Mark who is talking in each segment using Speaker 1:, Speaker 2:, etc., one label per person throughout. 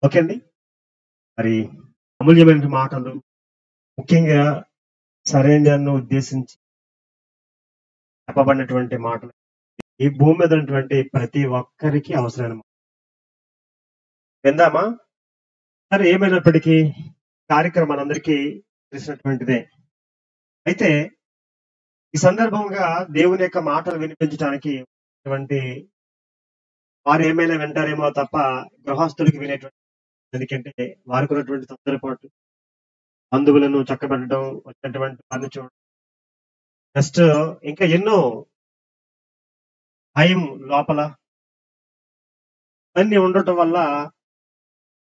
Speaker 1: Okay అండి. మరి అమూల్యమైన మాటలు, ముఖ్యంగా సరైనను ఉద్దేశించి చెప్పబడినటువంటి మాటలు ఈ భూమి మీద ఉన్నటువంటి ప్రతి ఒక్కరికి అవసరమైన విందామా? సరే, ఏమైనప్పటికీ కార్యక్రమం మనందరికీ తెలిసినటువంటిదే. అయితే ఈ సందర్భంగా దేవుని యొక్క మాటలు వినిపించడానికి ఇటువంటి వారు ఏమైనా వింటారేమో తప్ప గృహస్థుడికి వినేటువంటి, ఎందుకంటే వారికి ఉన్నటువంటి తొందరపాటు, బంధువులను చక్కబెట్టడం, వచ్చినటువంటి వారిని చూడడం, నెక్స్ట్ ఇంకా ఎన్నో భయం లోపల అన్ని ఉండటం వల్ల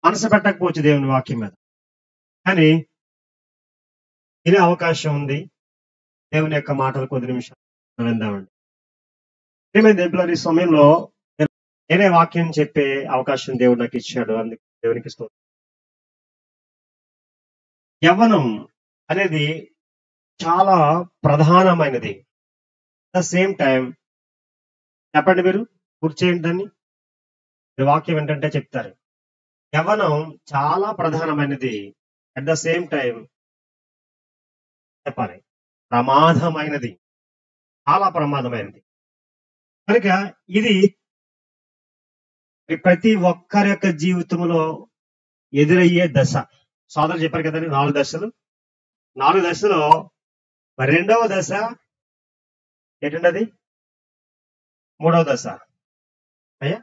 Speaker 1: మనసు పెట్టకపోవచ్చు దేవుని వాక్యం మీద. కానీ వినే అవకాశం ఉంది. దేవుని యొక్క మాటలు కొద్ది నిమిషాలు విందామండి. ఏమైంది ఎంప్లాయ్ ఈ సమయంలో నేనే వాక్యం చెప్పే అవకాశం దేవుడు నాకు ఇచ్చాడు. అందుకు దేవునికి స్తోత్రం. యవ్వనం అనేది చాలా ప్రధానమైనది. ద సేమ్ టైం చెప్పండి, మీరు కూర్చేయండి దాన్ని. వాక్యం ఏంటంటే చెప్తారు. యవ్వనం చాలా ప్రధానమైనది. అట్ ద సేమ్ టైం చెప్పాలి, ప్రమాదమైనది, చాలా ప్రమాదమైనది. కనుక ఇది ప్రతి ఒక్కరి యొక్క జీవితంలో ఎదురయ్యే దశ. సోదరు చెప్పారు కదండి, 4 దశలు. 4 దశలో మరి రెండవ దశ ఏంటండి? అది 3వ దశ అయ్యా,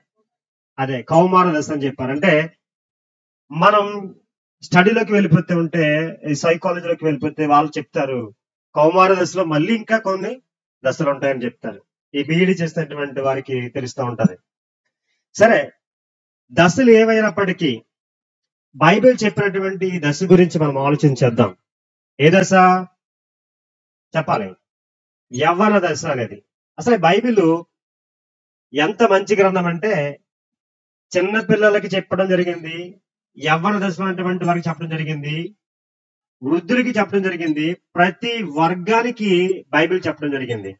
Speaker 1: అదే కౌమార దశ అని చెప్పారు. అంటే మనం స్టడీలోకి వెళ్ళిపోతే ఉంటే, సైకాలజీలోకి వెళ్ళిపోతే వాళ్ళు చెప్తారు కౌమార దశలో మళ్ళీ ఇంకా కొన్ని దశలు ఉంటాయని చెప్తారు. ఈ బీఈడి చేసినటువంటి వారికి తెలుస్తూ ఉంటది. సరే, దశలు ఏమైనప్పటికీ బైబిల్ చెప్పినటువంటి ఈ దశ గురించి మనం ఆలోచించేద్దాం. ఏ దశ చెప్పాలి? యవ్వన దశ అనేది. అసలు బైబిల్ ఎంత మంచి గ్రంథం అంటే చిన్న పిల్లలకి చెప్పడం జరిగింది, యవ్వన దశలో ఉన్నటువంటి వారికి చెప్పడం జరిగింది, వృద్ధులకి చెప్పడం జరిగింది, ప్రతి వర్గానికి బైబిల్ చెప్పడం జరిగింది,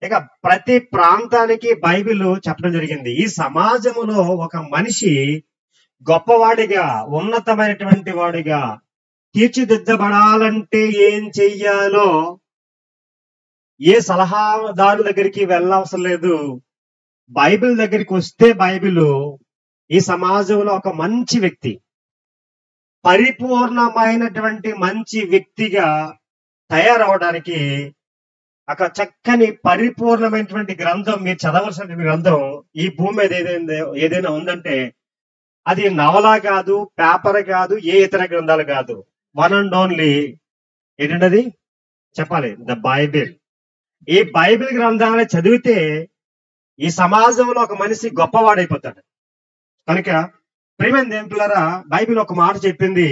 Speaker 1: ఇక ప్రతి ప్రాంతానికి బైబిల్ చెప్పడం జరిగింది. ఈ సమాజంలో ఒక మనిషి గొప్పవాడిగా, ఉన్నతమైనటువంటి వాడిగా తీర్చిదిద్దబడాలంటే ఏం చెయ్యాలో ఏ సలహాదారు దగ్గరికి వెళ్ళవసరం లేదు. బైబిల్ దగ్గరికి వస్తే బైబిల్ ఈ సమాజంలో ఒక మంచి వ్యక్తి, పరిపూర్ణమైనటువంటి మంచి వ్యక్తిగా తయారవడానికి ఒక చక్కని పరిపూర్ణమైనటువంటి గ్రంథం, మీరు చదవలసినటువంటి గ్రంథం ఈ భూమి మీద ఏదైనా ఉందంటే అది నవల కాదు, పేపర్ కాదు, ఏ ఇతర గ్రంథాలు కాదు. వన్ అండ్ ఓన్లీ ఏంటంటే అది చెప్పాలి, ద బైబిల్. ఈ బైబిల్ గ్రంథాన్ని చదివితే ఈ సమాజంలో ఒక మనిషి గొప్పవాడైపోతాడు. కనుక ప్రియమైన దేవులారా, బైబిల్ ఒక మాట చెప్పింది.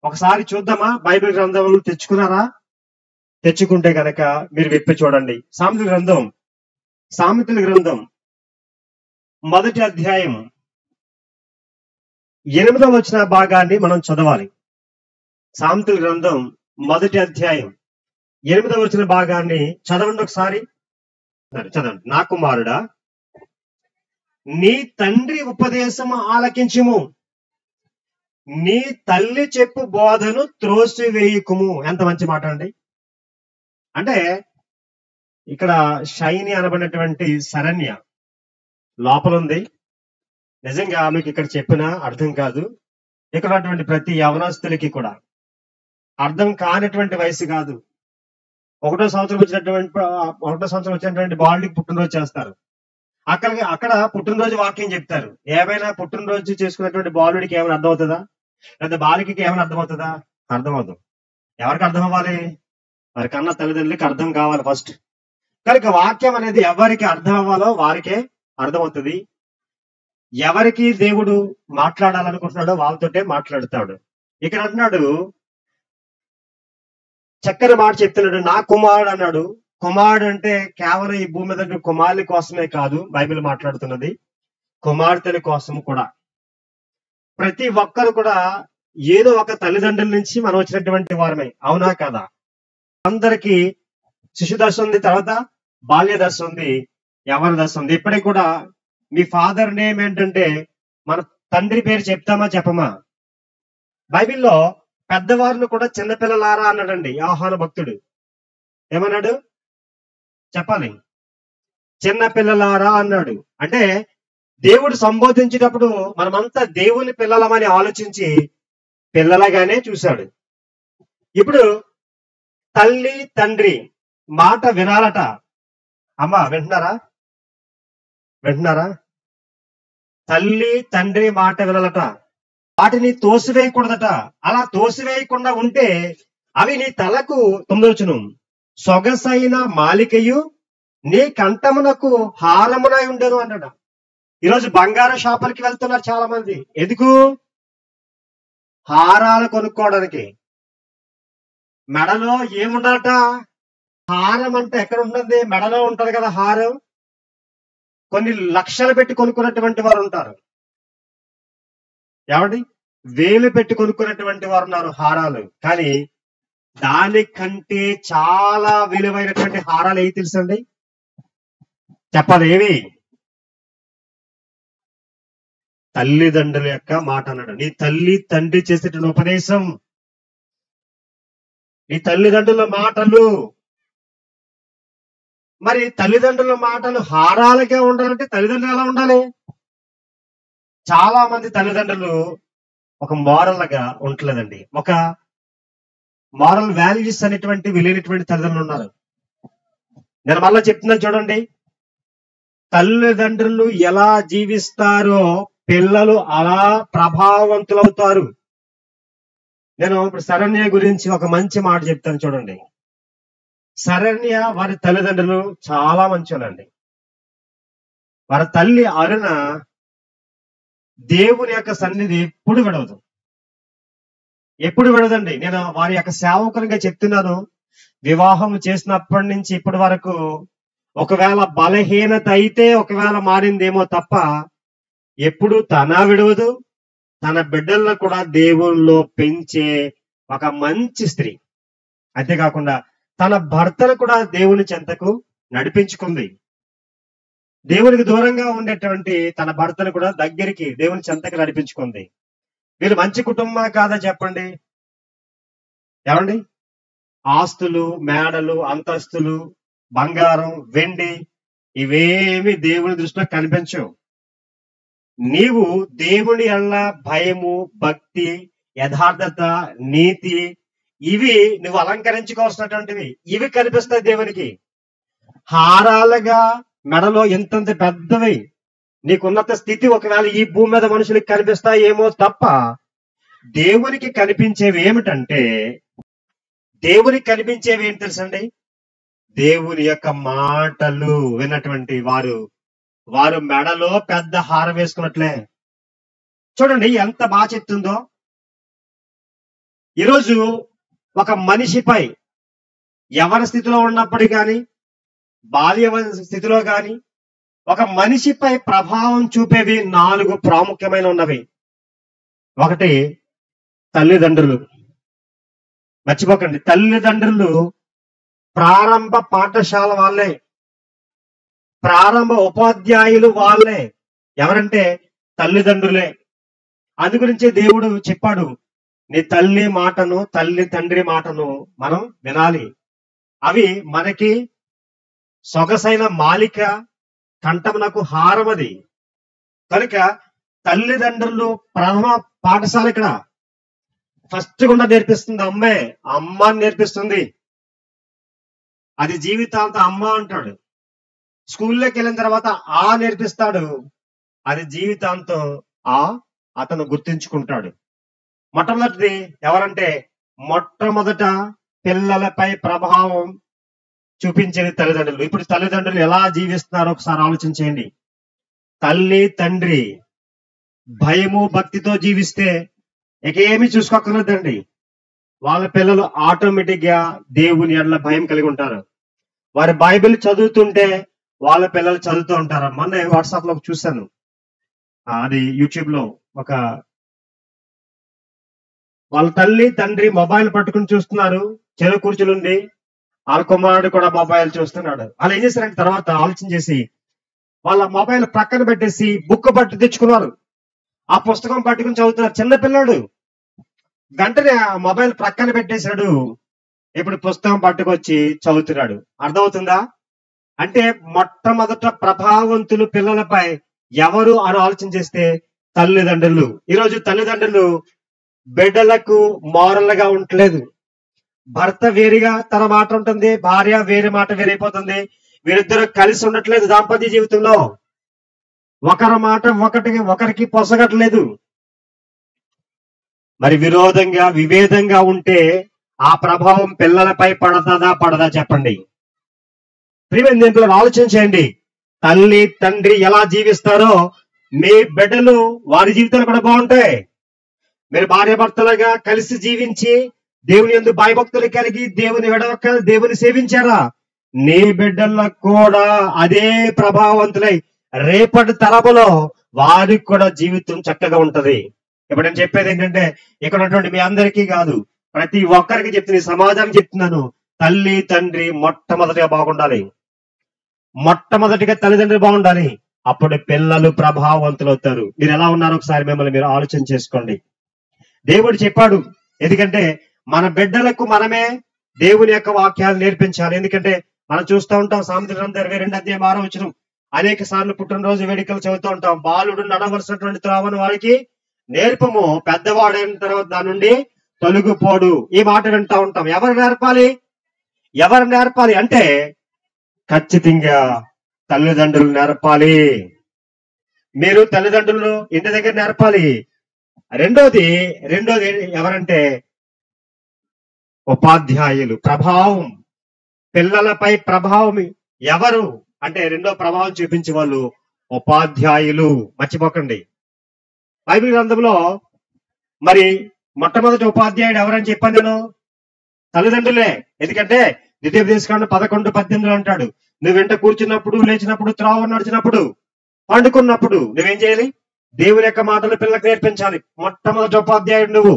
Speaker 1: ఒకసారి చూద్దామా? బైబిల్ గ్రంథం తెచ్చుకున్నారా? తెచ్చుకుంటే కనుక మీరు విప్పి చూడండి. సామెతల గ్రంథం 1వ అధ్యాయం 8వ వచన భాగాన్ని మనం చదవాలి. సామెతల గ్రంథం 1వ అధ్యాయం 8వ వచన భాగాన్ని చదవండి ఒకసారి. చదవండి. నా కుమారుడా, నీ తండ్రి ఉపదేశము ఆలకించుము, నీ తల్లి చెప్పు బోధను త్రోసివేయుకుము. ఎంత మంచి మాట అండి. అంటే ఇక్కడ షైని అనబడినటువంటి శరణ్య లోపల ఉంది. నిజంగా మీకు ఇక్కడ చెప్పినా అర్థం కాదు. ఇక్కడ ఉన్నటువంటి ప్రతి యవనస్తులకి కూడా అర్థం కానటువంటి వయసు కాదు. 1వ సంవత్సరం వచ్చినటువంటి బాలుడికి పుట్టినరోజు చేస్తారు. అక్కడ పుట్టినరోజు వాక్యం చెప్తారు. ఏమైనా పుట్టినరోజు చేసుకున్నటువంటి బాలుడికి ఏమైనా అర్థమవుతుందా? లేదా బాలికకి ఏమైనా అర్థమవుతుందా? అర్థమవుతుంది. ఎవరికి అర్థం అవ్వాలి? వారి కన్నా తల్లిదండ్రులకి అర్థం కావాలి ఫస్ట్. కనుక వాక్యం అనేది ఎవరికి అర్థం అవ్వాలో వారికే అర్థమవుతుంది. ఎవరికి దేవుడు మాట్లాడాలనుకుంటున్నాడో వాళ్ళతోటే మాట్లాడుతాడు. ఇక్కడ అంటున్నాడు, చక్కని మాట చెప్తున్నాడు, నా కుమారుడు అన్నాడు. కుమారుడు అంటే కేవలం ఈ భూమి మీద కుమారుల కోసమే కాదు బైబిల్ మాట్లాడుతున్నది, కుమార్తెల కోసం కూడా. ప్రతి ఒక్కరు కూడా ఏదో ఒక తల్లిదండ్రుల నుంచి మనం వచ్చినటువంటి వారమే, అవునా కదా? అందరికీ శిశు దశ ఉంది, తర్వాత బాల్య దశ ఉంది, యవ్వన దశ ఉంది. ఇప్పటికి కూడా మీ ఫాదర్ నేమ్ ఏంటంటే మన తండ్రి పేరు చెప్తామా చెప్పమా? బైబిల్లో పెద్దవారిని కూడా చిన్నపిల్లలారా అన్నాడండి యోహాను భక్తుడు. ఏమన్నాడు చెప్పాలి? చిన్నపిల్లలారా అన్నాడు. అంటే దేవుడు సంబోధించేటప్పుడు మనమంతా దేవుని పిల్లలమని ఆలోచించి పిల్లలగానే చూశాడు. ఇప్పుడు తల్లి తండ్రి మాట వినాలట. అమ్మా వింటున్నారా? తల్లి తండ్రి మాట వినాలట. వాటిని తోసివేయకూడదట. అలా తోసివేయకుండా ఉంటే అవి నీ తలకు 9 సొగసైన మాలికయు నీ కంఠమునకు హారమునై ఉండను అన్నాడు. ఈరోజు బంగారు షాపులకి వెళ్తున్నారు చాలా మంది. ఎందుకు? హారాలు కొనుక్కోవడానికి. మెడలో ఏముండాలట? హారం. అంటే ఎక్కడ ఉంటుంది? మెడలో ఉంటది కదా హారం. కొన్ని లక్షలు పెట్టి కొనుక్కున్నటువంటి వారు ఉంటారు. ఏమండి? వేలు పెట్టి కొనుక్కున్నటువంటి వారు ఉన్నారు హారాలు. కానీ దానికంటే చాలా విలువైనటువంటి హారాలు ఏవి తెలుసండి? చెప్పాలి ఏవి? తల్లిదండ్రుల యొక్క మాట అన్నాడు. నీ తల్లి తండ్రి చేసేటువంటి ఉపదేశం, నీ తల్లిదండ్రుల మాటలు. మరి తల్లిదండ్రుల మాటలు హారాలుగా ఉండాలంటే తల్లిదండ్రులు ఎలా ఉండాలి? చాలా మంది తల్లిదండ్రులు ఒక మోరల్గా ఉండలేదండి. ఒక మోరల్ వాల్యూస్ అనేటువంటి విలేనటువంటి తల్లిదండ్రులు ఉన్నారు. నేను మళ్ళా చెప్తున్నాను చూడండి. తల్లిదండ్రులు ఎలా జీవిస్తారో పిల్లలు అలా ప్రభావవంతులవుతారు. నేను ఇప్పుడు శరణ్య గురించి ఒక మంచి మాట చెప్తాను చూడండి. శరణ్య వారి తల్లిదండ్రులు చాలా మంచోళ్ళండి. వారి తల్లి అరుణ దేవుని యొక్క సన్నిధి ఎప్పుడు విడదండి. నేను వారి యొక్క సేవకునిగా చెప్తున్నాను. వివాహం చేసినప్పటి నుంచి ఇప్పటి వరకు ఒకవేళ బలహీనత అయితే ఒకవేళ మారిందేమో తప్ప ఎప్పుడు తన విడవదు. తన బిడ్డలను కూడా దేవుల్లో పెంచే ఒక మంచి స్త్రీ. అంతేకాకుండా తన భర్తను కూడా దేవుని చెంతకు నడిపించుకుంది. దేవునికి దూరంగా ఉండేటువంటి తన భర్తను కూడా దగ్గరికి దేవుని చెంతకు నడిపించుకుంది. వీళ్ళు మంచి కుటుంబం కాదా చెప్పండి? ఏమండి? ఆస్తులు, మేడలు, అంతస్తులు, బంగారం, వెండి ఇవేమి దేవుని దృష్టిలో కనిపించవు. నీవు దేవుని అల్ల భయము, భక్తి, యథార్థత, నీతి ఇవి నువ్వు అలంకరించుకోవాల్సినటువంటివి. ఇవి కనిపిస్తాయి దేవునికి. హారాలుగా మెడలో ఎంతంత పెద్దవి నీకున్నత స్థితి ఒకవేళ ఈ భూమి మీద మనుషులకు కనిపిస్తాయేమో తప్ప దేవునికి కనిపించేవి ఏమిటంటే, దేవునికి కనిపించేవి ఏంటి తెలుసండి? దేవుని యొక్క మాటలు విన్నటువంటి వారు మెడలో పెద్ద హారం వేసుకున్నట్లే. చూడండి ఎంత బాగా చెప్తుందో. ఈరోజు ఒక మనిషిపై ఎవరి స్థితిలో ఉన్నప్పటికీ కానీ, బాల్య స్థితిలో కానీ ఒక మనిషిపై ప్రభావం చూపేవి 4 ప్రాముఖ్యమైన ఉన్నవి. ఒకటి తల్లిదండ్రులు. మర్చిపోకండి, తల్లిదండ్రులు ప్రారంభ పాఠశాల వాళ్ళే, ప్రారంభ ఉపాధ్యాయులు వాళ్ళే. ఎవరంటే తల్లిదండ్రులే. అందుగురించే దేవుడు చెప్పాడు, నీ తల్లి మాటను, తల్లి తండ్రి మాటను మనం వినాలి. అవి మనకి సొగసైన మాలిక, కంఠమునకు హారమది. కనుక తల్లిదండ్రులు ప్రథమ పాఠశాల. ఇక్కడ ఫస్ట్ గుండా నేర్పిస్తుంది అమ్మ అని నేర్పిస్తుంది. అది జీవితాంతం అమ్మ అంటాడు. స్కూల్లోకి వెళ్ళిన తర్వాత నేర్పిస్తాడు. అది జీవితాంతం అతను గుర్తించుకుంటాడు. మొట్టమొదటిది ఎవరంటే, మొట్టమొదట పిల్లలపై ప్రభావం చూపించేది తల్లిదండ్రులు. ఇప్పుడు తల్లిదండ్రులు ఎలా జీవిస్తున్నారో ఒకసారి ఆలోచించేయండి. తల్లి తండ్రి భయము భక్తితో జీవిస్తే ఏమీ చూసుకోకర్లేదండి. వాళ్ళ పిల్లలు ఆటోమేటిక్ గా దేవుని యెడల భయం కలిగి ఉంటారు. వారి బైబిల్ చదువుతుంటే వాళ్ళ పిల్లలు చదువుతూ ఉంటారు. మొన్న వాట్సాప్ లో చూశాను, అది యూట్యూబ్ లో వాళ్ళ తల్లి తండ్రి మొబైల్ పట్టుకుని చూస్తున్నారు. చెరువు కూర్చులుండి వాళ్ళ కుమారుడు కూడా మొబైల్ చూస్తున్నాడు. వాళ్ళు ఏం చేశారంటే తర్వాత ఆలోచన చేసి వాళ్ళ మొబైల్ ప్రక్కన పెట్టేసి బుక్ పట్టు తెచ్చుకున్నారు. ఆ పుస్తకం పట్టుకుని చదువుతున్నారు. చిన్న పిల్లాడు వెంటనే ఆ మొబైల్ ప్రక్కన పెట్టేశాడు. ఇప్పుడు పుస్తకం పట్టుకొచ్చి చదువుతున్నాడు. అర్థమవుతుందా? అంటే మొట్టమొదట ప్రభావవంతులు పిల్లలపై ఎవరు అని ఆలోచన చేస్తే తల్లిదండ్రులు. ఈరోజు తల్లిదండ్రులు బిడ్డలకు మోరల్ గా ఉండలేదు. భర్త వేరుగా తన మాట ఉంటుంది, భార్య వేరే మాట వేరైపోతుంది. వీరిద్దరూ కలిసి ఉండట్లేదు దాంపత్య జీవితంలో. ఒకరి మాట ఒకరికి పొసగట్లేదు. మరి విరోధంగా విభేదంగా ఉంటే ఆ ప్రభావం పిల్లలపై పడదా చెప్పండి. ప్రియమైన దేవుని ఆలోచన చేయండి. తల్లి తండ్రి ఎలా జీవిస్తారో మీ బిడ్డలు వారి జీవితాలు కూడా బాగుంటాయి. మీరు భార్యాభర్తలుగా కలిసి జీవించి దేవుని యందు భయభక్తులు కలిగి దేవుని విడవక దేవుని సేవించారా, నీ బిడ్డలకు కూడా అదే ప్రభావవంతులై రేపటి తరములో వారికి కూడా జీవితం చక్కగా ఉంటది. ఇప్పుడు నేను చెప్పేది ఏంటంటే ఇక్కడ ఉన్నటువంటి మీ అందరికీ కాదు, ప్రతి ఒక్కరికి చెప్తున్న సమాజానికి చెప్తున్నాను. తల్లి తండ్రి మొట్టమొదటిగా బాగుండాలి. మొట్టమొదటిగా తల్లిదండ్రులు బాగుండాలి. అప్పుడు పిల్లలు ప్రభావవంతులు అవుతారు. మీరు ఎలా ఉన్నారో ఒకసారి మిమ్మల్ని మీరు ఆలోచన చేసుకోండి. దేవుడు చెప్పాడు, ఎందుకంటే మన బిడ్డలకు మనమే దేవుని యొక్క వాక్యాలు నేర్పించాలి. ఎందుకంటే మనం చూస్తూ ఉంటాం సామెతల గ్రంథం 22:6 అనేక సార్లు పుట్టినరోజు వేడుకలు చదువుతూ ఉంటాం. బాలుడు నడవలసినటువంటి త్రోవను వారికి నేర్పము, పెద్దవాడైన తర్వాత దాని నుండి తొలగిపోడు. ఈ మాట వింటూ ఉంటాం. ఎవరు నేర్పాలి అంటే ఖచ్చితంగా తల్లిదండ్రులు నేర్పాలి. మీరు తల్లిదండ్రులు ఇంటి దగ్గర నేర్పాలి. రెండోది ఎవరంటే ఉపాధ్యాయులు. ప్రభావం, పిల్లలపై ప్రభావం ఎవరు అంటే రెండో ప్రభావం చూపించే వాళ్ళు ఉపాధ్యాయులు. మర్చిపోకండి. బైబిల్ గ్రంథంలో మరి మొట్టమొదటి ఉపాధ్యాయుడు ఎవరని చెప్పాను నేను? తల్లిదండ్రులే. ఎందుకంటే ద్వితీయోపదేశకాండం 11:18 అంటాడు, నువ్వు వెంట కూర్చున్నప్పుడు, లేచినప్పుడు, త్రోవ నడిచినప్పుడు, పండుకున్నప్పుడు నువ్వేం చేయాలి? దేవుని యొక్క మాటలు పిల్లలకు నేర్పించాలి. మొట్టమొదటి ఉపాధ్యాయుడు నువ్వు.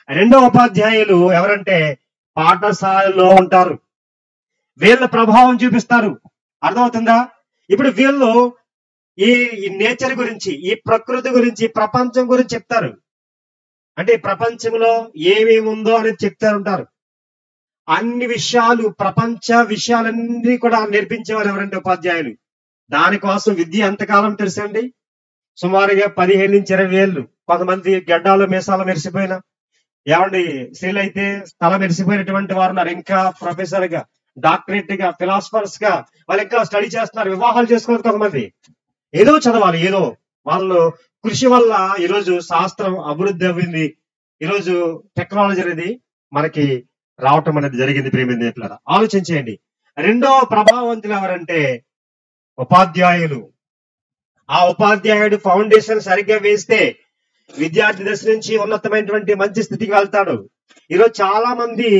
Speaker 1: రెండో ఉపాధ్యాయులు ఎవరంటే పాఠశాలలో ఉంటారు. వీళ్ళ ప్రభావం చూపిస్తారు. అర్థమవుతుందా? ఇప్పుడు వీళ్ళు ఈ నేచర్ గురించి, ఈ ప్రకృతి గురించి, ప్రపంచం గురించి చెప్తారు. అంటే ప్రపంచంలో ఏమేమి ఉందో అనేది చెప్తారు ఉంటారు. అన్ని విషయాలు, ప్రపంచ విషయాలన్నీ కూడా నేర్పించేవారు ఎవరంటే ఉపాధ్యాయులు. దానికోసం విద్య ఎంతకాలం తెలుసండి? సుమారుగా 15 నుంచి 20 ఏళ్ళు. కొంతమంది గడ్డాలు మీసాలు మెరిసిపోయిన ఏమండి స్త్రీలు అయితే తల మెరిసిపోయినటువంటి వారు ఉన్నారు. ఇంకా ప్రొఫెసర్ గా, డాక్టరేట్ గా, ఫిలాసఫర్స్ గా వాళ్ళు ఇంకా స్టడీ చేస్తున్నారు. వివాహాలు చేసుకోవాలి. కొంతమంది ఏదో చదవాలి, ఏదో వాళ్ళు కృషి వల్ల ఈరోజు శాస్త్రం అభివృద్ధి అయింది. ఈరోజు టెక్నాలజీ అనేది మనకి రావటం అనేది జరిగింది. ప్రేమింది ఆలోచించేయండి. రెండో ప్రభావవంతులు ఎవరంటే ఉపాధ్యాయులు. ఆ ఉపాధ్యాయుడు ఫౌండేషన్ సరిగ్గా వేస్తే విద్యార్థి దశ నుంచి ఉన్నతమైనటువంటి మంచి స్థితికి వెళ్తాడు. ఈరోజు చాలా మంది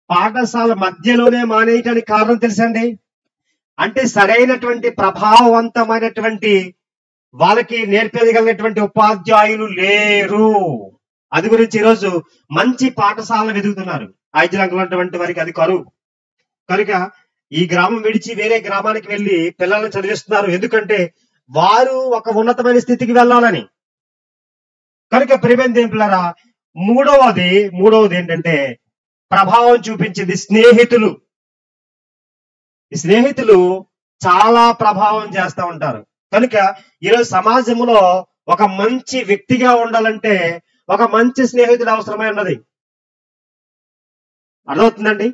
Speaker 1: పాఠశాల మధ్యలోనే మానేయటానికి కారణం తెలుసండి. అంటే సరైనటువంటి ప్రభావవంతమైనటువంటి వాళ్ళకి నేర్పేయగలిగినటువంటి ఉపాధ్యాయులు లేరు. అది గురించి ఈరోజు మంచి పాఠశాలను వెతుకుతున్నారు. ఐజలంకలో ఉన్నటువంటి వారికి అది కరువు. కనుక ఈ గ్రామం విడిచి వేరే గ్రామానికి వెళ్ళి పిల్లలను చదివిస్తున్నారు. ఎందుకంటే వారు ఒక ఉన్నతమైన స్థితికి వెళ్ళాలని. కనుక ప్రియమైన పిల్లరా, మూడవది ఏంటంటే ప్రభావం చూపించింది స్నేహితులు. ఈ స్నేహితులు చాలా ప్రభావం చేస్తూ ఉంటారు. కనుక ఈరోజు సమాజంలో ఒక మంచి వ్యక్తిగా ఉండాలంటే ఒక మంచి స్నేహితుడు అవసరమై ఉన్నది. అర్థమవుతుందండి?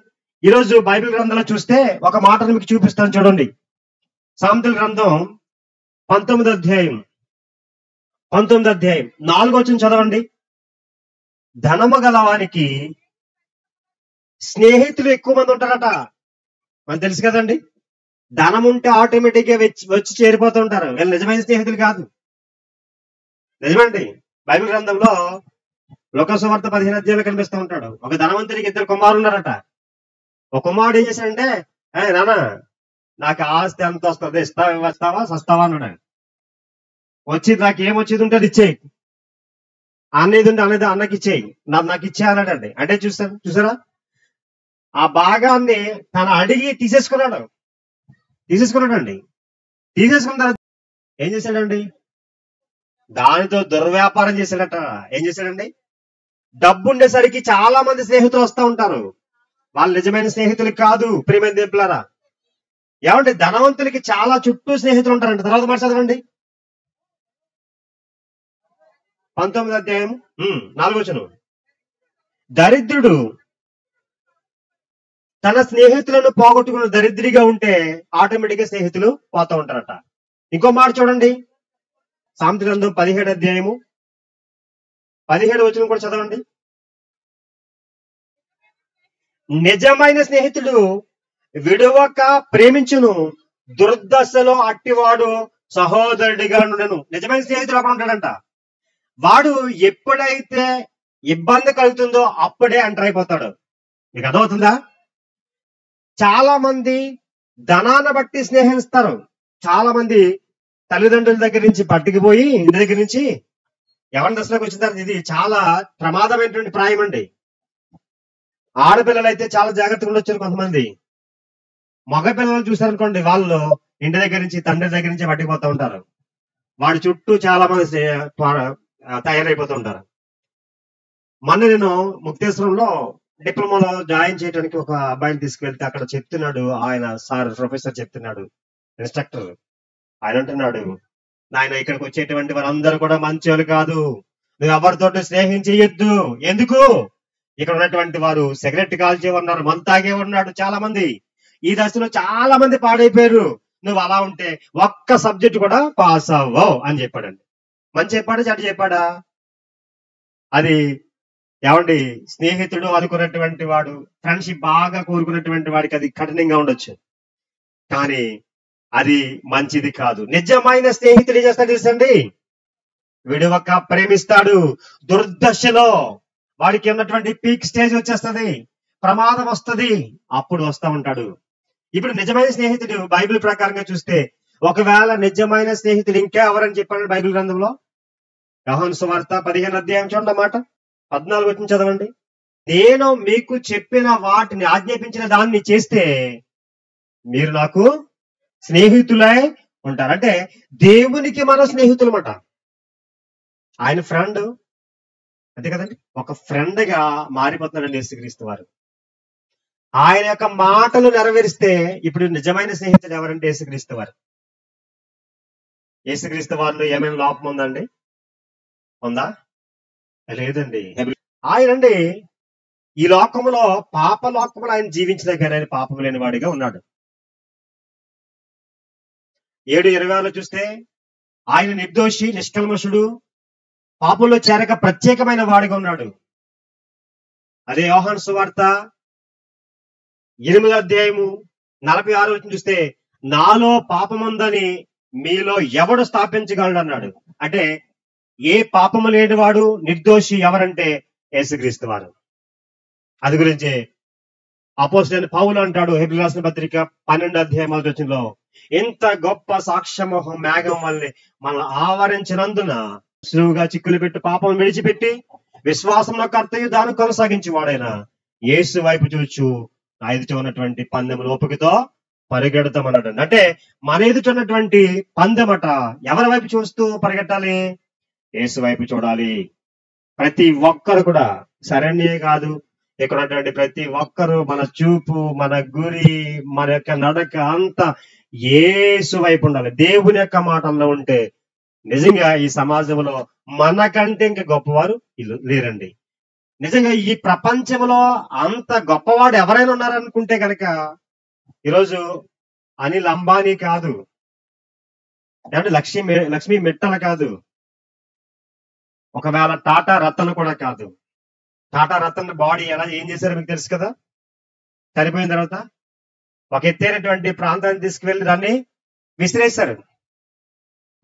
Speaker 1: ఈరోజు బైబిల్ గ్రంథంలో చూస్తే ఒక మాటను మీకు చూపిస్తాను చూడండి. సామెతల గ్రంథం 19వ అధ్యాయం 4వ వచనం చదవండి. ధనము గలవానికి స్నేహితులు ఎక్కువ మంది ఉంటారట. మనకు తెలుసు కదండి. ధనం ఉంటే ఆటోమేటిక్ గా వచ్చి చేరిపోతూ ఉంటారు. వీళ్ళు నిజమైన స్నేహితులు కాదు. నిజమండి. బైబిల్ గ్రంథంలో లోకసువార్త 15వ అధ్యాయంలో కనిపిస్తూ ఉంటాడు. ఒక ధనవంతునికి 2 కుమారులు ఉన్నారట. ఒక కుమారుడు ఏం చేశాడంటే, నాన్న నాకు ఆస్తి ఎంత వస్తుంది, ఇస్తావా సస్తావా అన్నాడు. వచ్చి నాకు ఏమొచ్చేది ఉంటే అది ఇచ్చేయి, అనేది ఉంటే అనేది అన్నకి ఇచ్చేయి, నాకు ఇచ్చేయాలండి. అంటే చూసారా ఆ భాగాన్ని తను అడిగి తీసేసుకున్నాడండి. తీసేసుకున్న తర్వాత ఏం చేశాడండి? దానితో దుర్వ్యాపారం చేశాడట. ఏం చేశాడండి? డబ్బు ఉండేసరికి చాలా మంది స్నేహితులు వస్తూ ఉంటారు. వాళ్ళు నిజమైన స్నేహితులు కాదు ప్రియమైన దేవులారా. ఏమంటే ధనవంతులకి చాలా చుట్టూ స్నేహితులు ఉంటారంట. తర్వాత మాట చదవండి, 19వ అధ్యాయం 4వ వచనం. దరిద్రుడు తన స్నేహితులను పోగొట్టుకున్న దరిద్రిగా ఉంటే ఆటోమేటిక్ గా స్నేహితులు పోతూ ఉంటారట. ఇంకో మాట చూడండి, సామెతల గ్రంథం 17వ అధ్యాయము 17వ వచనం కూడా చదవండి. నిజమైన స్నేహితుడు విడువక ప్రేమించును, దుర్దశలో అట్టివాడు సహోదరుడిగా ఉండను. నిజమైన స్నేహితుడు అక్కడ ఉంటాడంట. వాడు ఎప్పుడైతే ఇబ్బంది కలుగుతుందో అప్పుడే ఎంటర్ అయిపోతాడు. మీకు అర్థమవుతుందా? చాలా మంది ధనాన్ని బట్టి స్నేహిస్తారు. చాలా మంది తల్లిదండ్రుల దగ్గర నుంచి పట్టుకుపోయి ఇంటి దగ్గర నుంచి ఎవరి దశలోకి వచ్చిన తర్వాత ఇది చాలా ప్రమాదమైనటువంటి ప్రాయం అండి. ఆడపిల్లలు అయితే చాలా జాగ్రత్తగా ఉండొచ్చు. కొంతమంది మగ పిల్లలు చూసారనుకోండి, వాళ్ళు ఇంటి దగ్గర నుంచి తండ్రి దగ్గర నుంచి పట్టుకుపోతూ ఉంటారు. వాడి చుట్టూ చాలా మంది తయారైపోతూ ఉంటారు. మొన్న నేను ముక్తేశ్వరంలో డిప్లొమాలో జాయిన్ చేయడానికి ఒక అబ్బాయిని తీసుకువెళ్తే అక్కడ చెప్తున్నాడు ఆయన, సార్ ప్రొఫెసర్ చెప్తున్నాడు, ఇన్స్ట్రక్టర్. ఆయన అంటున్నాడు, నాయన ఇక్కడికి వచ్చేటువంటి వారందరూ కూడా మంచోళ్ళు కాదు, నువ్వు ఎవరితోటి స్నేహం చేయొద్దు. ఎందుకు? ఇక్కడ ఉన్నటువంటి వారు సిగరెట్ కాల్చే ఉన్నారు, మందు తాగే ఉన్నాడు చాలా మంది. ఈ దశలో చాలా మంది పాడైపోయారు. నువ్వు అలా ఉంటే ఒక్క సబ్జెక్ట్ కూడా పాస్ అవ్వవు అని చెప్పాడండి. మంచి చెప్పాడా చెడ్డ చెప్పాడా? అది ఏమండి, స్నేహితుడు అనుకున్నటువంటి వాడు, ఫ్రెండ్షిప్ బాగా కోరుకున్నటువంటి వాడికి అది కఠినంగా ఉండొచ్చు, కానీ అది మంచిది కాదు. నిజమైన స్నేహితుడు ఏం చేస్తాడు తెలుసండి? విడువక ప్రేమిస్తాడు. దుర్దశలో వాడికి ఉన్నటువంటి పీక్ స్టేజ్ వచ్చేస్తుంది, ప్రమాదం వస్తుంది, అప్పుడు వస్తా ఉంటాడు. ఇప్పుడు నిజమైన స్నేహితుడు బైబిల్ ప్రకారంగా చూస్తే, ఒకవేళ నిజమైన స్నేహితుడు ఇంకా ఎవరని చెప్పాడు బైబిల్ గ్రంథంలో? యోహాను సువార్త 15వ అధ్యాయం చూడండి మాట 14 వచనం చదవండి. నేను మీకు చెప్పిన వాటిని ఆజ్ఞాపించిన దాన్ని చేస్తే మీరు నాకు స్నేహితులై ఉంటారు. అంటే దేవునికి మనం స్నేహితులమాట. ఆయన ఫ్రెండ్, అంతే కదండి, ఒక ఫ్రెండ్ గా మారిపోతున్నాడండి యేసుక్రీస్తు వారు. ఆయన యొక్క మాటలు నెరవేరిస్తే ఇప్పుడు నిజమైన స్నేహితుడు ఎవరంటే యేసుక్రీస్తు వారు. యేసుక్రీస్తు వారిలో ఏమైనా లోపం ఉందండి? ఉందా? లేదండి. ఆయనండి ఈ లోకములో పాప లోకములో ఆయన జీవించిన కానీ ఆయన పాపం లేని వాడిగా ఉన్నాడు. 7:26 చూస్తే ఆయన నిర్దోషి, నిష్కల్మషుడు, పాపంలో చేరక ప్రత్యేకమైన వాడిగా ఉన్నాడు. అదే యోహాను సువార్త 8వ అధ్యాయము 46 చూస్తే నాలో పాపముందని మీలో ఎవడు స్థాపించగలడు అన్నాడు. అంటే ఏ పాపము లేనివాడు నిర్దోషి ఎవరంటే యేసుక్రీస్తు వారు. అది గురించి అపోస్తలుడైన పౌలు అంటాడు హెబ్రీ రాసిన పత్రిక 12వ అధ్యాయం 1వ వచనంలో, ఎంత గొప్ప సాక్ష్యమోహం మేఘం వల్లే మనల్ని ఆవరించినందున సులువుగా చిక్కులు పెట్టి పాపం విడిచిపెట్టి విశ్వాసంలో కర్తయ్య దాన్ని కొనసాగించి వాడైనా యేసు వైపు చూచు నా ఎదుట ఉన్నటువంటి పందెములు ఓపికతో పరిగెడతామన్నాడు. అంటే మన ఎదుట ఉన్నటువంటి పందెమట ఎవరి వైపు చూస్తూ పరిగెట్టాలి? యేసు వైపు చూడాలి. ప్రతి ఒక్కరు కూడా, శరణ్యే కాదు, ఇక్కడ ఉన్నటువంటి ప్రతి ఒక్కరు మన చూపు, మన గురి, మన యొక్క నడక అంతా యేసు వైపు ఉండాలి. దేవుని యొక్క మాటల్లో ఉంటే నిజంగా ఈ సమాజంలో మనకంటే ఇంకా గొప్పవారు లేరండి. నిజంగా ఈ ప్రపంచంలో అంత గొప్పవాడు ఎవరైనా ఉన్నారనుకుంటే కనుక ఈరోజు అనిల్ అంబానీ కాదు, అంటే లక్ష్మీ మిట్టల కాదు, ఒకవేళ టాటా రతన్ కూడా కాదు. టాటా రతన్ బాడీ ఏం చేశారో మీకు తెలుసు కదా. చనిపోయిన తర్వాత ఒక ఎత్తైనటువంటి ప్రాంతాన్ని తీసుకువెళ్ళి దాన్ని విసిరేశారు.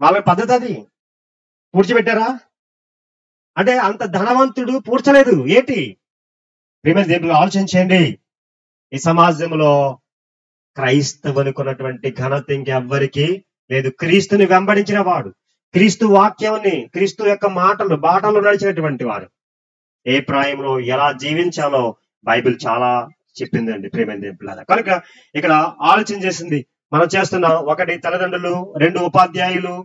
Speaker 1: వాళ్ళ పద్ధతి అది. పూడ్చిపెట్టారా? అంటే అంత ధనవంతుడు పూడ్చలేదు. ఏంటి ప్రియమైన దేవుడు ఆలోచించండి. ఈ సమాజంలో క్రైస్తవునికి ఉన్నటువంటి ఘనత ఇంకెవ్వరికి లేదు. క్రీస్తుని వెంబడించిన వాడు, క్రీస్తు వాక్యాన్ని, క్రీస్తు యొక్క బాటలు నడిచినటువంటి వారు ఏ ప్రాయంలో ఎలా జీవించాలో బైబిల్ చాలా చెప్పిందండి ప్రియమైన దేవులారా. కనుక ఇక్కడ ఆలోచన చేసింది మనం చేస్తున్నాం. 1 తల్లిదండ్రులు, 2 ఉపాధ్యాయులు,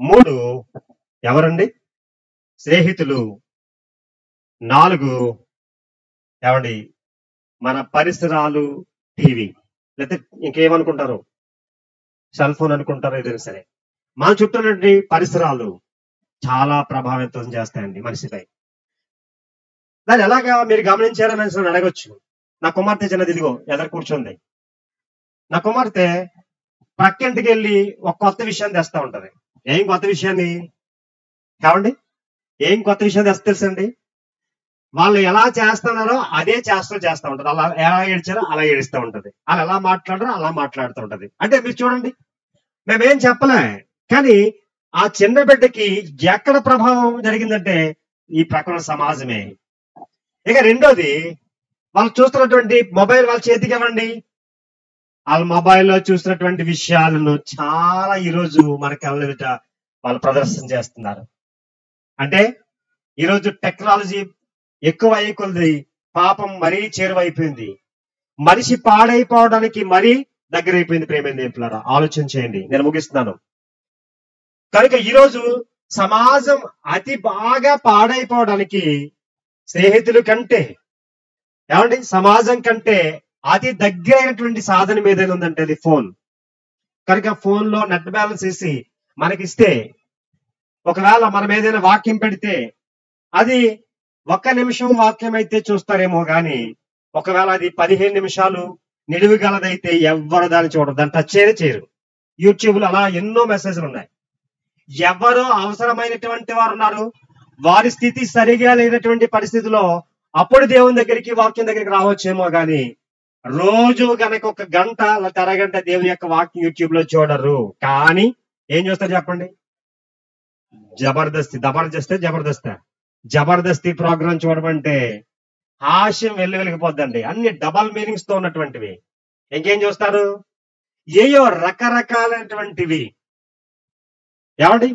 Speaker 1: 3 ఎవరండి? స్నేహితులు. 4 ఏమండి? మన పరిసరాలు, టీవీ. లేకపోతే ఇంకేమనుకుంటారు? సెల్ ఫోన్ అనుకుంటారు, ఏదైనా సరే. మన చుట్టూ ఉన్నటువంటి పరిసరాలు చాలా ప్రభావితం చేస్తాయండి మనిషిపై. దాన్ని ఎలాగా మీరు గమనించారని నన్ను అడగొచ్చు. నా కుమార్తె చిన్నది ఇదిగో ఎదురు కూర్చుంది. నా కుమార్తె పక్కింటికి వెళ్ళి ఒక కొత్త విషయాన్ని తెస్తా ఉంటది. ఏం కొత్త విషయాన్ని? కావండి, ఏం కొత్త విషయం తెస్తా తెలుసండి? వాళ్ళు ఎలా చేస్తున్నారో అదే చేస్తూ ఉంటది. అలా ఎలా ఏడ్చారో అలా ఏడుస్తూ ఉంటది. వాళ్ళు ఎలా మాట్లాడారో అలా మాట్లాడుతూ ఉంటది. అంటే మీరు చూడండి, మేమేం చెప్పలే, కానీ ఆ చిన్న బిడ్డకి ఎక్కడ ప్రభావం జరిగిందంటే ఈ ప్రకృతి సమాజమే. ఇక రెండోది, వాళ్ళు చూస్తున్నటువంటి మొబైల్ వాళ్ళ చేతికి ఇవ్వండి. వాళ్ళ మొబైల్లో చూసినటువంటి విషయాలను చాలా ఈరోజు మన కళ్ళ ఎదుట వాళ్ళు ప్రదర్శన చేస్తున్నారు. అంటే ఈరోజు టెక్నాలజీ ఎక్కువ అయ్యే కొద్ది పాపం మరీ చేరువైపోయింది. మనిషి పాడైపోవడానికి మరీ దగ్గరైపోయింది. ప్రేమేంద్రులారా, ఆలోచన చేయండి. నేను ముగిస్తున్నాను. కనుక ఈరోజు సమాజం అతి బాగా పాడైపోవడానికి స్నేహితుల కంటే, ఏమండి, సమాజం కంటే అతి దగ్గరైనటువంటి సాధనం ఏదైనా ఉందంటే అది ఫోన్. కనుక ఫోన్ లో నెట్ బ్యాలెన్స్ వేసి మనకిస్తే, ఒకవేళ మనం ఏదైనా వాక్యం పెడితే అది 1 నిమిషం వాక్యం అయితే చూస్తారేమో గాని, ఒకవేళ అది 15 నిమిషాలు నిలువగలదైతే ఎవ్వరు దాన్ని చూడరు, దాన్ని టచ్ చేయరు. యూట్యూబ్ లో అలా ఎన్నో మెసేజ్లు ఉన్నాయి. ఎవరో అవసరమైనటువంటి వారు ఉన్నారు, వారి స్థితి సరిగా లేనటువంటి పరిస్థితిలో అప్పుడు దేవుని దగ్గరికి, వాక్యం దగ్గరికి రావచ్చేమో గాని, రోజు గనక 1 గంట లేదా అరగంట దేవుని యొక్క వాక్యం యూట్యూబ్ లో చూడరు. కానీ ఏం చూస్తారు చెప్పండి? జబర్దస్తి ప్రోగ్రాం చూడమంటే హాస్యం వెలిగిపోద్దండి. అన్ని డబల్ మీనింగ్స్ తో ఉన్నటువంటివి. ఇంకేం చూస్తారు? ఏయో రకరకాలైనటువంటివి, ఏమండి,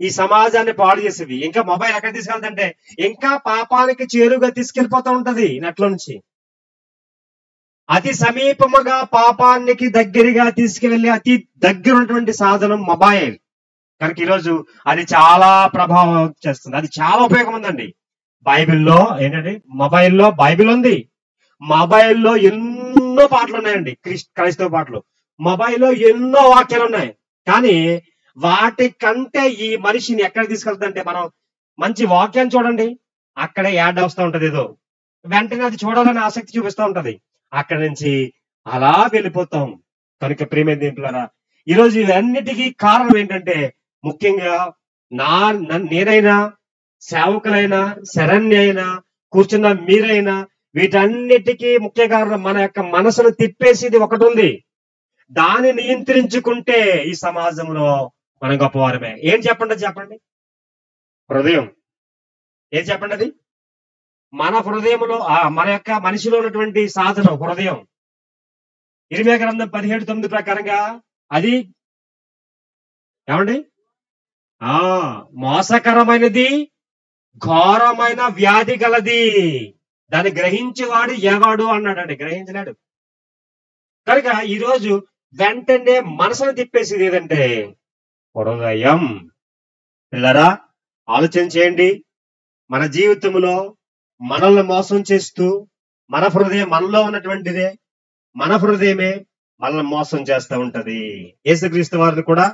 Speaker 1: ఈ సమాజాన్ని పాడు చేసేవి. ఇంకా మొబైల్ ఎక్కడ తీసుకెళ్తుంటే ఇంకా పాపానికి చేరుగా తీసుకెళ్లిపోతూ ఉంటది. నెట్లో నుంచి అతి సమీపముగా పాపానికి దగ్గరగా తీసుకువెళ్ళి అతి దగ్గర ఉన్నటువంటి సాధనం మొబైల్. కనుక ఈరోజు అది చాలా ప్రభావం చేస్తుంది. అది చాలా ఉపయోగం ఉందండి. బైబిల్లో ఏంటంటే, మొబైల్లో బైబిల్ ఉంది. మొబైల్లో ఎన్నో పాటలు ఉన్నాయండి, క్రైస్తవ పాటలు. మొబైల్లో ఎన్నో వాక్యాలు ఉన్నాయి. కానీ వాటి కంటే ఈ మనిషిని ఎక్కడ తీసుకెళ్తుందంటే, మనం మంచి వాక్యాన్ని చూడండి, అక్కడే యాడ్ వస్తూ ఉంటది. ఏదో వెంటనే అది చూడాలని ఆసక్తి చూపిస్తూ ఉంటది. అక్కడి నుంచి అలా వెళ్ళిపోతాం. కనుక ప్రియమైన ఈరోజు ఇవన్నిటికీ కారణం ఏంటంటే, ముఖ్యంగా నేనైనా, సేవకులైనా, శరణ్య అయినా, కూర్చున్న మీరైనా, వీటన్నిటికీ ముఖ్య కారణం మన యొక్క మనసును తిప్పేసేది ఒకటి ఉంది. దాన్ని నియంత్రించుకుంటే ఈ సమాజంలో మనం గొప్పవారమే. ఏం చెప్పండి? హృదయం. ఏం చెప్పండి? అది మన హృదయంలో, మన యొక్క మనిషిలో ఉన్నటువంటి సాధనం హృదయం. ఇర్మియా గ్రంథం 17:9 ప్రకారంగా అది ఏమండి, మోసకరమైనది, ఘోరమైన వ్యాధి గలది, దాన్ని గ్రహించేవాడు ఎవడు అన్నాడండి. గ్రహించలేడు. కనుక ఈరోజు వెంటనే మనసును తిప్పేసేది ఏదంటే హృదయం. పిల్లరా, ఆలోచన చేయండి. మన జీవితంలో మనల్ని మోసం చేస్తూ, మన హృదయం, మనలో ఉన్నటువంటిదే, మన హృదయమే మనల్ని మోసం చేస్తూ ఉంటది. యేసుక్రీస్తు వారిని కూడా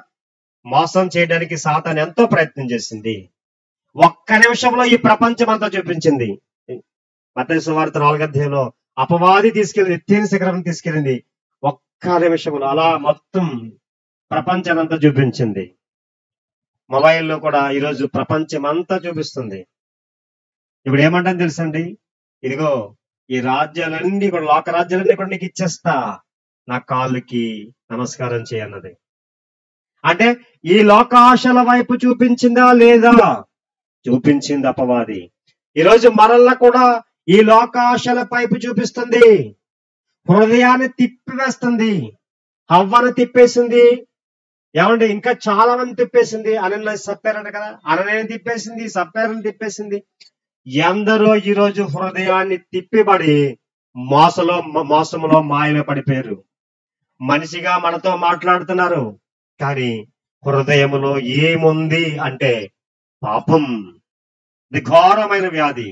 Speaker 1: మోసం చేయడానికి సాతాను ఎంతో ప్రయత్నం చేసింది. 1 నిమిషంలో ఈ ప్రపంచం అంతా చూపించింది. మత్తయి సువార్త 4వ అధ్యాయంలో అపవాది తీసుకెళ్ళింది, ఎత్తైన శిఖరం తీసుకెళ్ళింది. 1 నిమిషంలో అలా మొత్తం ప్రపంచాన్ని అంతా చూపించింది. మొబైల్లో కూడా ఈరోజు ప్రపంచం అంతా చూపిస్తుంది. ఇప్పుడు ఏమంటాను తెలుసండి, ఇదిగో ఈ రాజ్యాలన్నీ కూడా, లోక రాజ్యాలన్నీ కూడా నీకు ఇచ్చేస్తా, నా కాళ్ళకి నమస్కారం చేయన్నది. అంటే ఈ లోకాశల వైపు చూపించిందా లేదా? చూపించింది అపవాది. ఈరోజు మనల్ని కూడా ఈ లోకాశల వైపు చూపిస్తుంది. హృదయాన్ని తిప్పివేస్తుంది. హవ్వను తిప్పేసింది, ఏమంటే ఇంకా చాలా మంది తిప్పేసింది. అనని సప్పారట కదా, అనని తిప్పేసింది, సప్పారని తిప్పేసింది. ఎందరో ఈరోజు హృదయాన్ని తిప్పిబడి మోసంలో మాయలో పడిపోయారు. మనిషిగా మనతో మాట్లాడుతున్నారు, కానీ హృదయంలో ఏముంది అంటే పాపం, ఇది ఘోరమైన వ్యాధి.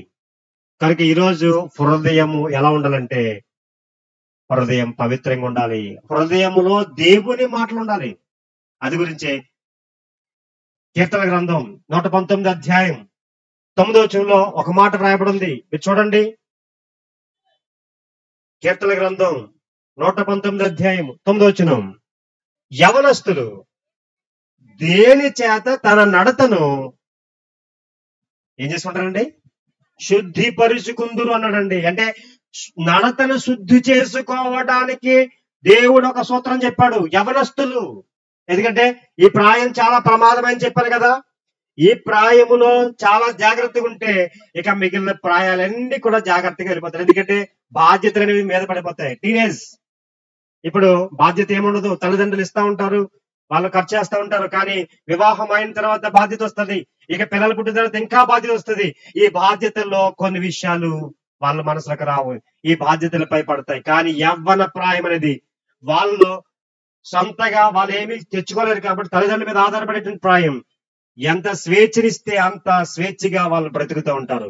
Speaker 1: కనుక ఈరోజు హృదయము ఎలా ఉండాలంటే, హృదయం పవిత్రంగా ఉండాలి. హృదయములో దేవుని మాటలు ఉండాలి. అది గురించే కీర్తన గ్రంథం 119 అధ్యాయం 9వ వచనంలో ఒక మాట రాయబడి ఉంది. మీరు చూడండి. కీర్తన గ్రంథం 119 అధ్యాయం 9వ వచనం. యవనస్తులు దేని చేత తన నడతను ఏం చేసుకుంటారండి? శుద్ధిపరుచుకుందురు అన్నాడండి. అంటే నడతను శుద్ధి చేసుకోవడానికి దేవుడు ఒక సూత్రం చెప్పాడు. యవనస్తులు, ఎందుకంటే ఈ ప్రాయం చాలా ప్రమాదమని చెప్పారు కదా. ఈ ప్రాయములో చాలా జాగ్రత్తగా ఉంటే ఇక మిగిలిన ప్రాయాలన్నీ కూడా జాగ్రత్తగా వెళ్ళిపోతాయి. ఎందుకంటే బాధ్యతలు అనేవి మీద పడిపోతాయి. టీనేజ్, ఇప్పుడు బాధ్యత ఏముండదు. తల్లిదండ్రులు ఇస్తా ఉంటారు, వాళ్ళు ఖర్చు చేస్తూ ఉంటారు. కానీ వివాహం అయిన తర్వాత బాధ్యత వస్తుంది. ఇక పిల్లలు పుట్టిన తర్వాత ఇంకా బాధ్యత వస్తుంది. ఈ బాధ్యతల్లో కొన్ని విషయాలు వాళ్ళ మనసులకు రావు, ఈ బాధ్యతలపై పడతాయి. కానీ యవ్వన ప్రాయం అనేది వాళ్ళు సొంతగా వాళ్ళు ఏమీ తెచ్చుకోలేరు కాబట్టి తల్లిదండ్రుల మీద ఆధారపడేటువంటి ప్రాయం. ఎంత స్వేచ్ఛనిస్తే అంత స్వేచ్ఛగా వాళ్ళు బ్రతుకుతూ ఉంటారు.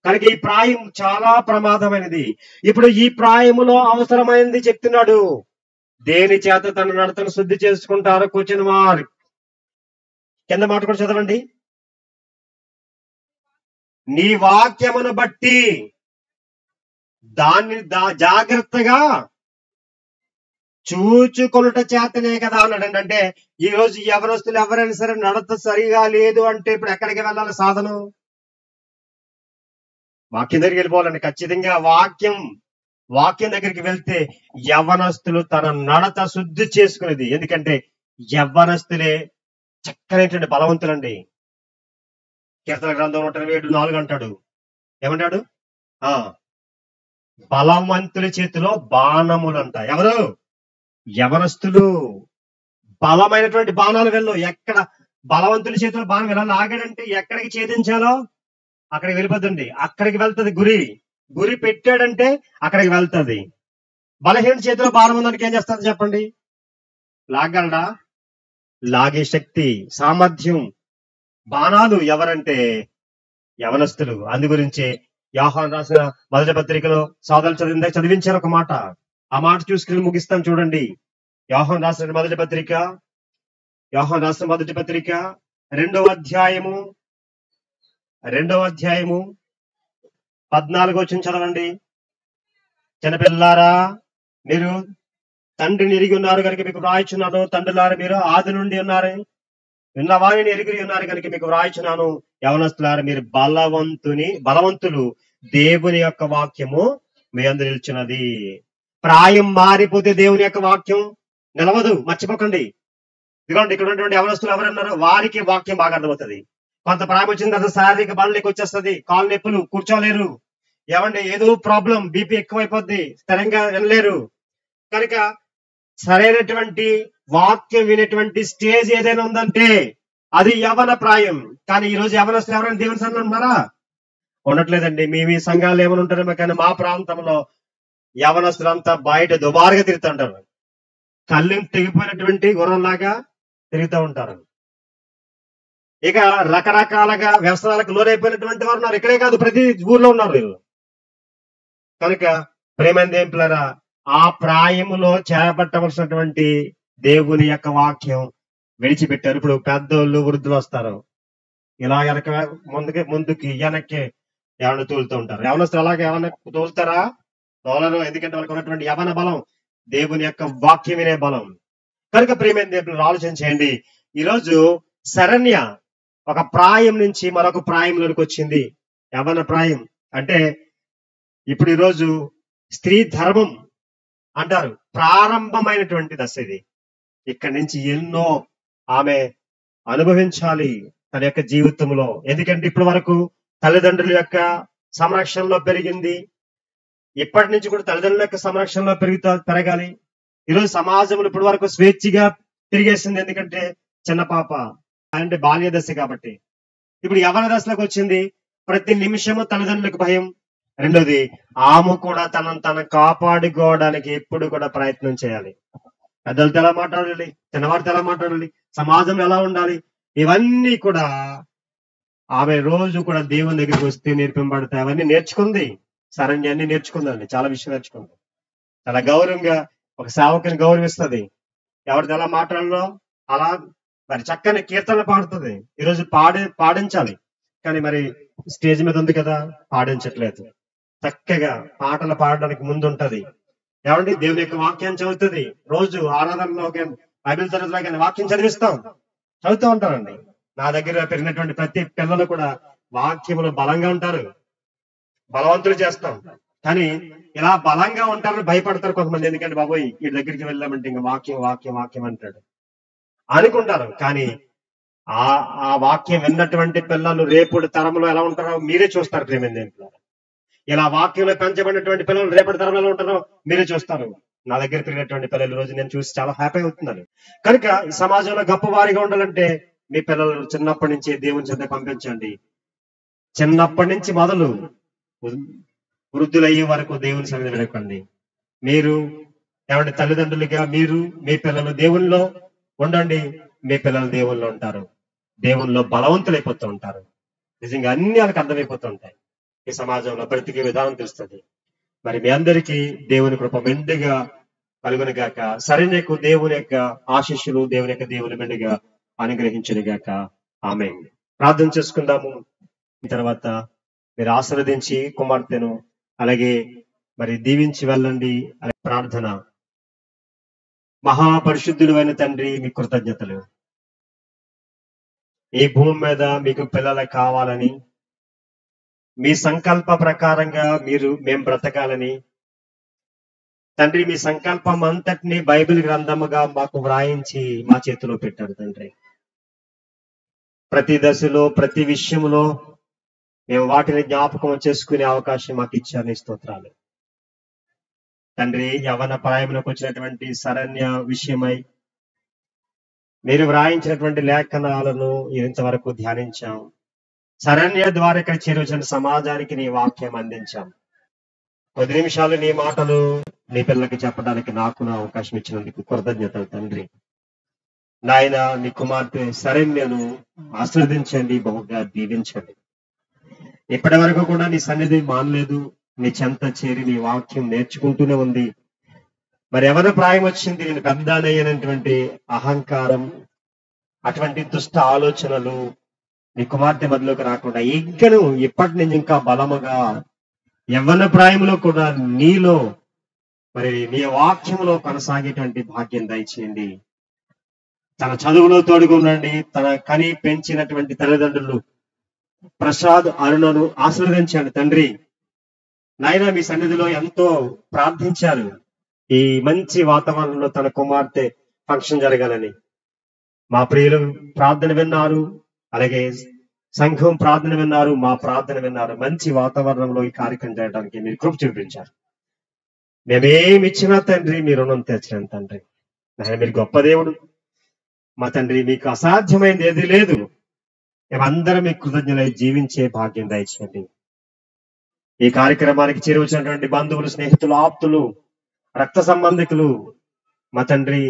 Speaker 1: కనుక ఈ ప్రాయం చాలా ప్రమాదమైనది. ఇప్పుడు ఈ ప్రాయములో అవసరమైనది చెప్తున్నాడు. దేని చేత తన నడతను శుద్ధి చేసుకుంటారో కూర్చుని వారు. కింద మాట కూడా చదవండి. నీ వాక్యమును బట్టి దాన్ని జాగ్రత్తగా చూచుకొనుట చేతనే కదా అన్నాడు. అంటే ఈ రోజు యవనస్తులు ఎవరైనా సరే నడత సరిగా లేదు అంటే ఇప్పుడు ఎక్కడికి వెళ్ళాలి? సాధనం వాక్యం దగ్గరికి వెళ్ళిపోవాలండి. ఖచ్చితంగా వాక్యం దగ్గరికి వెళ్తే యవ్వనస్తులు తన నడత శుద్ధి చేసుకునేది. ఎందుకంటే యవ్వనస్తులే చక్కనైనటువంటి బలవంతులండి. కీర్తన గ్రంథం 127:4 అంటాడు. ఏమంటాడు? బలవంతుల చేతిలో బాణములు అంట. ఎవరు? యవనస్తులు. బలమైనటువంటి బాణాలు వెళ్ళు. ఎక్కడ బలవంతుల చేతిలో బాణం ఎలా లాగాడంటే ఎక్కడికి ఛేదించాలో అక్కడికి వెళ్ళిపోతుంది. అక్కడికి వెళ్తుంది. గురి పెట్టాడంటే అక్కడికి వెళ్తుంది. బలహీన చేతిలో బాణం ఉందానికి ఏం చేస్తుంది చెప్పండి? లాగలడా? లాగే శక్తి, సామర్థ్యం, బాణాలు ఎవరంటే యవనస్తులు. అందు గురించి యోహాను రాసిన మొదటి పత్రికలో సోదరులు చదివించారు ఒక మాట. ఆ మాట చూసుకుని ముగిస్తాం చూడండి. యోహాను రాసిన మొదటి పత్రిక 2వ అధ్యాయము 14వ వచనం చదవండి. చిన్నపిల్లారా, మీరు తండ్రిని ఎరిగి ఉన్నారు కనుక మీకు వ్రాయిచున్నాను. తండ్రులారా, మీరు ఆది నుండి ఉన్నారు, విన్నవాణిని ఎరిగి ఉన్నారు కనుక మీకు వ్రాయిచున్నాను. యవనస్తులారా, మీరు బలవంతులు, దేవుని యొక్క వాక్యము మీ అందరు నిల్చున్నది. ప్రాయం మారిపోతే దేవుని యొక్క వాక్యం నిలవదు, మర్చిపోకండి. ఇదిగోండి, ఇక్కడ ఉన్నటువంటి యవనస్తులు ఎవరన్నారు? వారికి వాక్యం బాగా అర్థమవుతుంది. కొంత ప్రాయం వచ్చిన తర్వాత శారీరక బలంలోకి వచ్చేస్తుంది. కాళ్ళు నొప్పులు, కూర్చోలేరు. ఏమండి, ఏదో ప్రాబ్లం, బీపీ ఎక్కువైపోద్ది, స్థిరంగా వినలేరు. కనుక సరైనటువంటి వాక్యం వినేటువంటి స్టేజ్ ఏదైనా ఉందంటే అది యవన ప్రాయం. కానీ ఈ రోజు యవనస్తులు ఎవరైనా దేవుని సన్నిధిలో ఉన్నారా? ఉండట్లేదండి. మీ సంఘాలు ఏమైనా ఉంటారేమో, కానీ మా ప్రాంతంలో యవనస్తులంతా బయట దుబారుగా తిరుగుతుంటారు. కళ్ళు తెగిపోయినటువంటి గుర్రంలాగా తిరుగుతూ ఉంటారు. ఇక రకరకాలుగా వ్యవసాయాలకు లోనైపోయినటువంటి వారు ఉన్నారు. ఇక్కడే కాదు, ప్రతి ఊర్లో ఉన్నారు వీళ్ళు. కనుక ప్రేమైన దేవులారా, ఆ ప్రాయములో చేపట్టవలసినటువంటి దేవుని యొక్క వాక్యం విడిచిపెట్టారు. ఇప్పుడు పెద్దోళ్ళు, వృద్ధులు వస్తారు, ఇలా వెనక ముందుకి వెనక్కి ఎవరిని తోలుతూ ఉంటారు. యవనస్తులు అలాగే ఏమన్నా తోలుతారా? తోలరు. ఎందుకంటే వాళ్ళకి ఉన్నటువంటి యవన బలం దేవుని యొక్క వాక్యం వినే బలం. కనుక ప్రియమైన దేవుళ్ళు ఆలోచన చేయండి. ఈరోజు శరణ్య ఒక ప్రాయం నుంచి మరొక ప్రాయంలోనికి వచ్చింది. యవన ప్రాయం అంటే ఇప్పుడు ఈరోజు స్త్రీ ధర్మం అంటారు, ప్రారంభమైనటువంటి దశ ఇది. ఇక్కడి నుంచి ఎన్నో ఆమె అనుభవించాలి తన యొక్క జీవితంలో. ఎందుకంటే ఇప్పటి వరకు తల్లిదండ్రుల యొక్క సంరక్షణలో పెరిగింది. ఇప్పటి నుంచి కూడా తల్లిదండ్రుల యొక్క సంరక్షణలో పెరగాలి. ఈరోజు సమాజంలో ఇప్పటి వరకు స్వేచ్ఛగా తిరిగేసింది. ఎందుకంటే చిన్న పాప అంటే బాల్య దశ కాబట్టి. ఇప్పుడు యవన దశలోకి వచ్చింది. ప్రతి నిమిషము తల్లిదండ్రులకు భయం. రెండోది, ఆమె కూడా తనను కాపాడుకోవడానికి ఎప్పుడు కూడా ప్రయత్నం చేయాలి. పెద్దలతో ఎలా మాట్లాడాలి, చిన్నవారితో ఎలా మాట్లాడాలి, సమాజంలో ఎలా ఉండాలి, ఇవన్నీ కూడా ఆమె రోజు కూడా దేవుని దగ్గరికి వస్తే నేర్పింపబడతాయి అవన్నీ నేర్చుకుంది. శరణ్య అన్ని నేర్చుకుందండి, చాలా విషయం నేర్చుకుంది. చాలా గౌరవంగా ఒక సేవకుని గౌరవిస్తుంది. ఎవరితో ఎలా మాట్లాడాలో అలా మరి చక్కని కీర్తనలు పాడుతుంది. ఈరోజు పాడించాలి, కానీ మరి స్టేజ్ మీద ఉంది కదా, పాడించట్లేదు. చక్కగా పాటలు పాడడానికి ముందు ఉంటది. ఏమండి, దేవుని యొక్క వాక్యాన్ని చదువుతుంది. రోజు ఆరాధనలో బైబిల్ తరగతిలో కానీ వాక్యం చదువుతూ ఉంటారండి. నా దగ్గర పెరిగినటువంటి ప్రతి పిల్లలు కూడా వాక్యములు బలంగా ఉంటారు, బలవంతులు చేస్తాం. కానీ ఇలా బలంగా ఉంటారని భయపడతారు కొంతమంది. ఎందుకంటే బాబోయ్ వీడి దగ్గరికి వెళ్ళామంటే ఇంకా వాక్యం వాక్యం వాక్యం అంటాడు అనుకుంటారు. కానీ ఆ వాక్యం విన్నటువంటి పిల్లలు రేపటి తరంలో ఎలా ఉంటారో మీరే చూస్తారు. ప్రేమేంద్ర, ఇలా వాక్యంలో పెంచబడినటువంటి పిల్లలు రేపటి తరంలో ఎలా ఉంటారో మీరే చూస్తారు. నా దగ్గర పెరిగినటువంటి పిల్లలు రోజు నేను చూసి చాలా హ్యాపీ అవుతున్నాను. కనుక ఈ సమాజంలో గొప్పవారిగా ఉండాలంటే మీ పిల్లలు చిన్నప్పటి నుంచి దేవుని చెంత పంపించండి. చిన్నప్పటి నుంచి మొదలు వృద్ధులయ్యే వరకు దేవుని సన్నిధి వెడకండి. మీరు ఏమంటే తల్లిదండ్రులుగా మీరు మీ పిల్లలు దేవుల్లో ఉండండి. మీ పిల్లలు దేవుల్లో ఉంటారు, దేవుల్లో బలవంతులైపోతూ ఉంటారు. నిజంగా అన్ని వాళ్ళకి అర్థమైపోతూ ఉంటాయి. ఈ సమాజంలో బ్రతికే విధానం తెలుస్తుంది. మరి మీ అందరికీ దేవుని కృప మెండుగా కలుగును గాక. శరణ్యకు దేవుని యొక్క ఆశీస్సులు, దేవుని యొక్క దేవుని మెండుగా అనుగ్రహించును గాక. ఆమేన్. ప్రార్థన చేసుకుందాము. తర్వాత మీరు ఆశీర్వదించి కుమార్తెను అలాగే మరి దీవించి వెళ్ళండి. అనే ప్రార్థన. మహాపరిశుద్ధుడు అయిన తండ్రి, మీ కృతజ్ఞతలు. ఈ భూమి మీద మీకు పిల్లలు కావాలని, మీ సంకల్ప ప్రకారంగా మేము బ్రతకాలని తండ్రి, మీ సంకల్పం అంతటినీ బైబిల్ గ్రంథముగా మాకు వ్రాయించి మా చేతిలో పెట్టారు తండ్రి. ప్రతి దశలో ప్రతి విషయంలో మేము వాటిని జ్ఞాపకం చేసుకునే అవకాశం మాకు ఇచ్చారు. స్తోత్రాలు తండ్రి. యవ్వన ప్రాయంలోకి వచ్చినటువంటి శరణ్య విషయమై మీరు వ్రాయించినటువంటి లేఖనాలను ఇంతవరకు ధ్యానించాం. శరణ్య ద్వారా ఇక్కడ చేరువచ్చిన సమాజానికి నీ వాక్యం అందించాం. 10 నిమిషాలు నీ మాటలు నీ పిల్లలకి చెప్పడానికి నాకు నా అవకాశం ఇచ్చినందుకు కృతజ్ఞతలు తండ్రి. నాయన, నీ కుమార్తె శరణ్యను ఆశీర్వదించండి, బహుగా దీవించండి. ఇప్పటి వరకు కూడా నీ సన్నిధి మానలేదు, నీ చెంత చేరి నీ వాక్యం నేర్చుకుంటూనే ఉంది. మరి ఎవరి ప్రాయం వచ్చింది, నేను పెద్దనయ్యనటువంటి అహంకారం, అటువంటి దుష్ట ఆలోచనలు నీ కుమార్తె మధ్యలోకి రాకుండా ఇంకను ఇప్పటి నుంచి ఇంకా బలముగా యవ్వన ప్రాయంలో కూడా నీలో మరి నీ వాక్యంలో కొనసాగేటువంటి భాగ్యం దయచేయండి. తన చదువులో తోడుగా ఉండండి. తన కని పెంచినటువంటి తల్లిదండ్రులు ప్రసాద్, అరుణను ఆశీర్వదించండి తండ్రి. నాయన, మీ సన్నిధిలో ఎంతో ప్రార్థించారు ఈ మంచి వాతావరణంలో తన కుమార్తె ఫంక్షన్ జరగాలని. మా ప్రియులు ప్రార్థన విన్నారు, అలాగే సంఘం ప్రార్థన విన్నారు, మా ప్రార్థన విన్నారు. మంచి వాతావరణంలో ఈ కార్యక్రమం చేయడానికి మీరు కృప చూపించారు. మేమేమి ఇచ్చినా తండ్రి మీ రుణం తెచ్చలేను తండ్రి. నాయన, మీరు గొప్ప దేవుడు మా తండ్రి, మీకు అసాధ్యమైనది ఏది లేదు. మేమందరం మీకు కృతజ్ఞులై జీవించే భాగ్యం దయచేయండి. ఈ కార్యక్రమానికి చేరువచ్చినటువంటి బంధువులు, స్నేహితులు, ఆప్తులు, రక్త సంబంధికులు, మా తండ్రి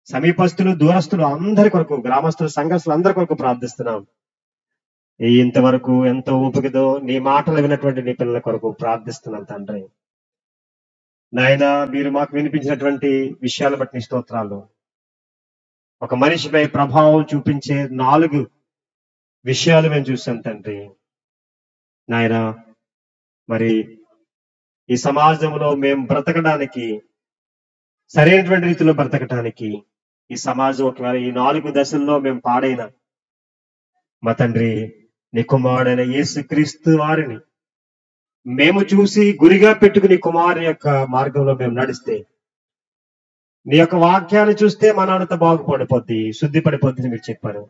Speaker 1: సమీపస్తులు, దూరస్తులు అందరి కొరకు, గ్రామస్తులు, సంఘస్థులు అందరి కొరకు ప్రార్థిస్తున్నాం. ఇంతవరకు ఎంతో ఓపికతో నీ మాటలు విన్నటువంటి నీ పిల్లల కొరకు ప్రార్థిస్తున్నాం తండ్రి. నాయన, మీరు మాకు వినిపించినటువంటి విషయాలు బట్టి నీ స్తోత్రాలు. ఒక మనిషిపై ప్రభావం చూపించే 4 విషయాలు మేము చూసాం తండ్రి. నాయన, మరి ఈ సమాజంలో మేము బ్రతకడానికి, సరైనటువంటి రీతిలో బ్రతకడానికి, ఈ సమాజం ఒకవేళ ఈ 4 దశల్లో మేము పాడైన మా తండ్రి, నీ కుమారుడైన యేసుక్రీస్తు వారిని మేము చూసి గురిగా పెట్టుకుని కుమారు యొక్క మార్గంలో మేము నడిస్తే, నీ యొక్క వాక్యాన్ని చూస్తే మనంతా బాగుపడిపోద్ది, శుద్ధి పడిపోద్ది మీరు చెప్పారు.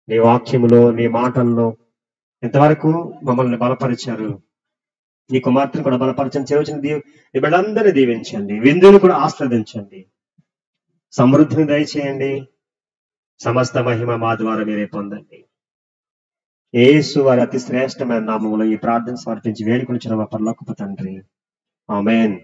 Speaker 1: నీ వాక్యములో, నీ మాటల్లో ఇంతవరకు మమ్మల్ని బలపరిచారు. నీ కుమార్తెను కూడా బలపరచండి. చేర్చిన నీ బిడ్డలందరినీ దీవించండి. విందుని కూడా ఆస్వాదించండి. సమృద్ధిని దయచేయండి. సమస్త మహిమ మా ద్వారా మీరే పొందండి. యేసు వారి అతి శ్రేష్టమైన నామములో ఈ ప్రార్థన సమర్పించి వేడుకొనిచున్న మా పరలోకపు తండ్రి. ఆమేన్.